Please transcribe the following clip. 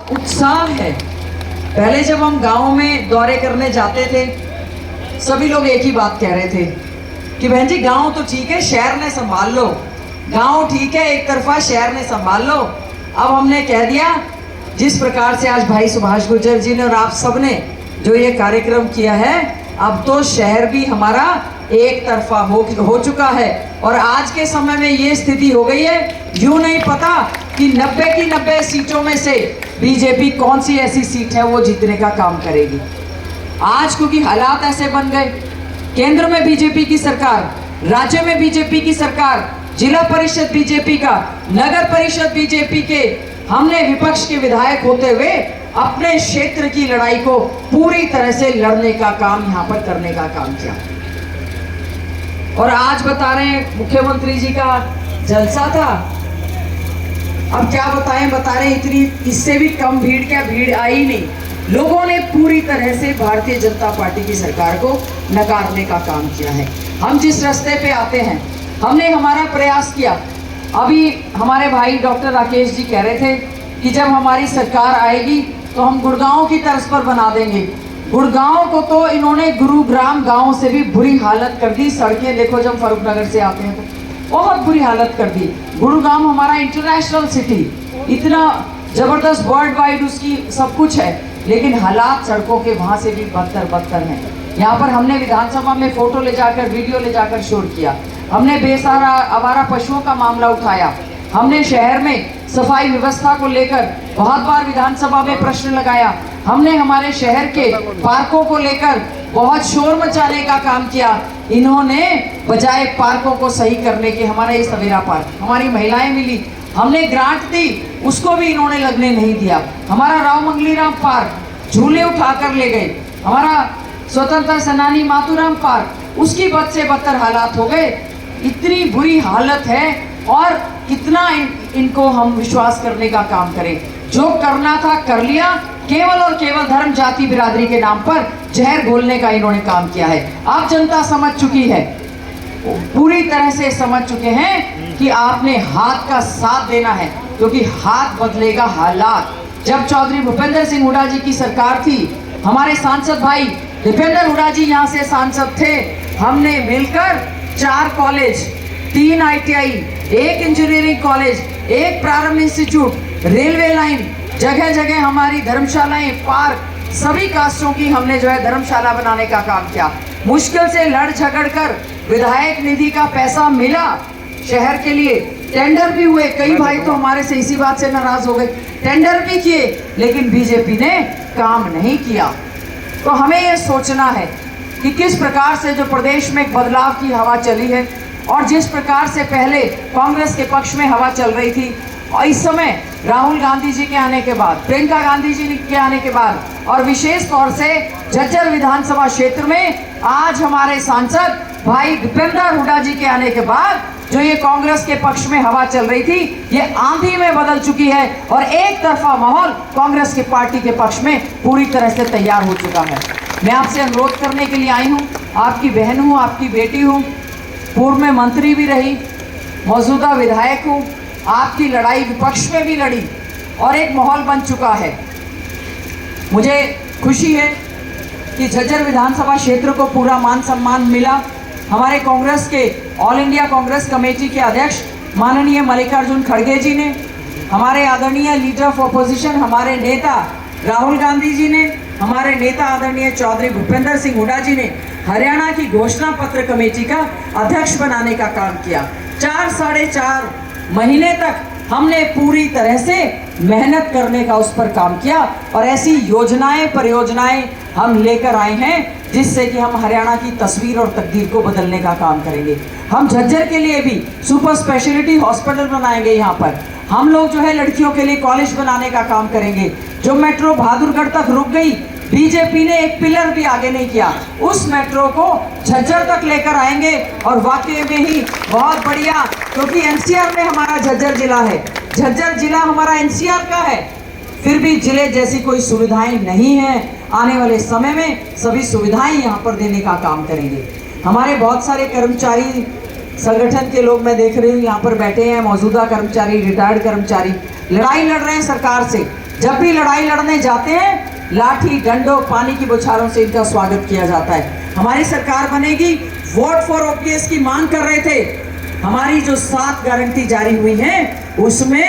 उत्साह है। पहले जब हम गाँव में दौरे करने जाते थे, सभी लोग एक ही बात कह रहे थे कि बहन जी गाँव तो ठीक है, शहर ने संभाल लो। गाँव ठीक है एक तरफा, शहर ने संभाल लो। अब हमने कह दिया, जिस प्रकार से आज भाई सुभाष गुर्जर जी ने और आप सबने जो ये कार्यक्रम किया है, अब तो शहर भी हमारा एक तरफा हो चुका है। और आज के समय में ये स्थिति हो गई है, यूं नहीं पता कि 90 की 90 सीटों में से बीजेपी कौन सी ऐसी सीट है वो जीतने का काम करेगी। आज क्योंकि हालात ऐसे बन गए, केंद्र में बीजेपी की सरकार, राज्य में बीजेपी की सरकार, जिला परिषद बीजेपी का, नगर परिषद बीजेपी के, हमने विपक्ष के विधायक होते हुए अपने क्षेत्र की लड़ाई को पूरी तरह से लड़ने का काम यहाँ पर करने का काम किया। और आज बता रहे हैं मुख्यमंत्री जी का जलसा था। अब क्या बता रहे हैं, इतनी इससे भी कम भीड़, क्या भीड़ आई नहीं। लोगों ने पूरी तरह से भारतीय जनता पार्टी की सरकार को नकारने का काम किया है। हम जिस रास्ते पे आते हैं, हमने हमारा प्रयास किया। अभी हमारे भाई डॉक्टर राकेश जी कह रहे थे कि जब हमारी सरकार आएगी तो हम गुड़गांव की तर्ज पर बना देंगे। गुड़गांव को तो इन्होंने गुरुग्राम गांव से भी बुरी हालत कर दी। सड़कें देखो, जब फरूखनगर से आते हैं तो बहुत बुरी हालत कर दी। गुरुग्राम हमारा इंटरनेशनल सिटी, इतना जबरदस्त वर्ल्ड वाइड उसकी सब कुछ है, लेकिन हालात सड़कों के वहाँ से भी बदतर हैं। यहाँ पर हमने विधानसभा में फोटो ले जाकर, वीडियो ले जाकर शोर किया। हमने बेसहारा आवारा पशुओं का मामला उठाया। हमने शहर में सफाई व्यवस्था को लेकर बहुत बार विधानसभा में प्रश्न लगाया। हमने हमारे शहर के पार्कों को लेकर बहुत शोर मचाने का काम किया। इन्होंने बजाय पार्कों को सही करने के, हमारा ये सवेरा पार्क, हमारी महिलाएं मिली, हमने ग्रांट दी, उसको भी इन्होंने लगने नहीं दिया। हमारा राव मंगलीराम पार्क झूले उठाकर ले गए। हमारा स्वतंत्रता सेनानी मातूराम पार्क, उसकी बद से बदतर हालात हो गए। इतनी बुरी हालत है और कितना इनको हम विश्वास करने का काम करें। जो करना था कर लिया, केवल और केवल धर्म जाति बिरादरी के नाम पर जहर घोलने का इन्होंने काम किया है। अब जनता समझ चुकी है, पूरी तरह से समझ चुके हैं कि आपने हाथ का साथ देना है, क्योंकि हाथ बदलेगा हालात। जब चौधरी भूपेंद्र सिंह हुड्डा जी की सरकार थी, हमारे सांसद भाई दीपेंद्र हुड्डा जी यहाँ से सांसद थे, हमने मिलकर 4 कॉलेज, 3 ITI, 1 इंजीनियरिंग कॉलेज, 1 प्रारंभ इंस्टीट्यूट, रेलवे लाइन, जगह जगह हमारी धर्मशालाएं, पार्क, सभी कास्टों की हमने जो है धर्मशाला बनाने का काम किया। मुश्किल से लड़ झगड़ कर विधायक निधि का पैसा मिला शहर के लिए। टेंडर भी हुए, कई भाई तो हमारे से इसी बात से नाराज हो गए। टेंडर भी किए, लेकिन बीजेपी ने काम नहीं किया। तो हमें ये सोचना है कि किस प्रकार से जो प्रदेश में एक बदलाव की हवा चली है, और जिस प्रकार से पहले कांग्रेस के पक्ष में हवा चल रही थी, और इस समय राहुल गांधी जी के आने के बाद, प्रियंका गांधी जी के आने के बाद, और विशेष तौर से झज्जर विधानसभा क्षेत्र में आज हमारे सांसद भाई दीपेंद्र हुड्डा जी के आने के बाद जो ये कांग्रेस के पक्ष में हवा चल रही थी, ये आंधी में बदल चुकी है और एक तरफा माहौल कांग्रेस के पार्टी के पक्ष में पूरी तरह से तैयार हो चुका है। मैं आपसे अनुरोध करने के लिए आई हूँ, आपकी बहन हूँ, आपकी बेटी हूँ, पूर्व में मंत्री भी रही, मौजूदा विधायक हूँ। आपकी लड़ाई विपक्ष में भी लड़ी और एक माहौल बन चुका है। मुझे खुशी है कि झज्जर विधानसभा क्षेत्र को पूरा मान सम्मान मिला। हमारे कांग्रेस के ऑल इंडिया कांग्रेस कमेटी के अध्यक्ष माननीय मल्लिकार्जुन खड़गे जी ने, हमारे आदरणीय लीडर ऑफ अपोजिशन हमारे नेता राहुल गांधी जी ने, हमारे नेता आदरणीय चौधरी भूपेंद्र सिंह हुड्डा जी ने हरियाणा की घोषणा पत्र कमेटी का अध्यक्ष बनाने का काम किया। 4-4.5 महीने तक हमने पूरी तरह से मेहनत करने का उस पर काम किया और ऐसी योजनाएं, परियोजनाएं हम लेकर आए हैं जिससे कि हम हरियाणा की तस्वीर और तकदीर को बदलने का काम करेंगे। हम झज्जर के लिए भी सुपर स्पेशलिटी हॉस्पिटल बनाएंगे। यहाँ पर हम लोग जो है लड़कियों के लिए कॉलेज बनाने का काम करेंगे। जो मेट्रो बहादुरगढ़ तक रुक गई, बीजेपी ने एक पिलर भी आगे नहीं किया, उस मेट्रो को झज्जर तक लेकर आएंगे। और वाकई में ही बहुत बढ़िया, क्योंकि एनसीआर में हमारा झज्जर जिला है, झज्जर जिला हमारा एनसीआर का है, फिर भी जिले जैसी कोई सुविधाएं नहीं है। आने वाले समय में सभी सुविधाएं यहाँ पर देने का काम करेंगे। हमारे बहुत सारे कर्मचारी संगठन के लोग मैं देख रही हूँ यहाँ पर बैठे हैं, मौजूदा कर्मचारी, रिटायर्ड कर्मचारी लड़ाई लड़ रहे हैं सरकार से जब भी लड़ाई लड़ने जाते हैं, लाठी डंडों पानी की बौछारों से इनका स्वागत किया जाता है। हमारी सरकार बनेगी, वोट फॉर ओपीएस की मांग कर रहे थे। हमारी जो 7 गारंटी जारी हुई है उसमें